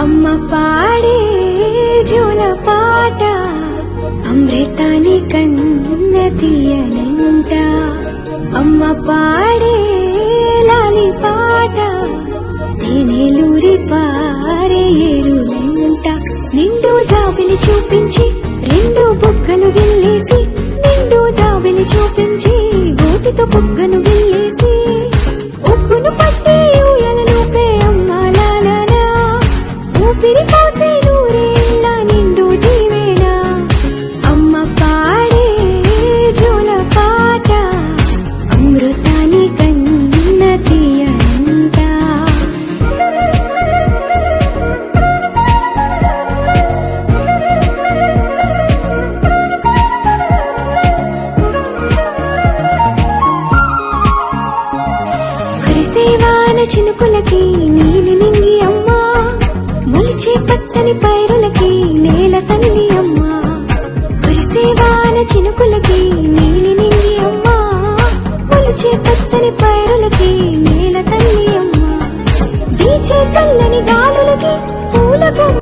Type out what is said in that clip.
అమ్మ పాడే జోల పాట అమృతాని కన్న తీయనంట. అమ్మ పాడే లాలి పాట తేనెలూరి పారే ఏరులంట. నిండు జాబిలి చూపించి రెండు బుగ్గలు గిల్లేసి, నిండు జాబిలి చూపించి గోటితో బుగ్గను గిల్లేసి, ఉగ్గును పట్టి ఊయలలోపే అమ్మ లాలనా, ఊపిరి పోసే నూరేళ్ళ నిండు దీవేనా. అమ్మ పాడే జోల పాట అమృతాని కన్న తీయనంట. కురిసేవాన చినుకులకి నీలి నింగి అమ్మా, మొలిచే పచ్చని పైరులకి నేల తల్లి అమ్మా. కురిసేవాన చినుకులకి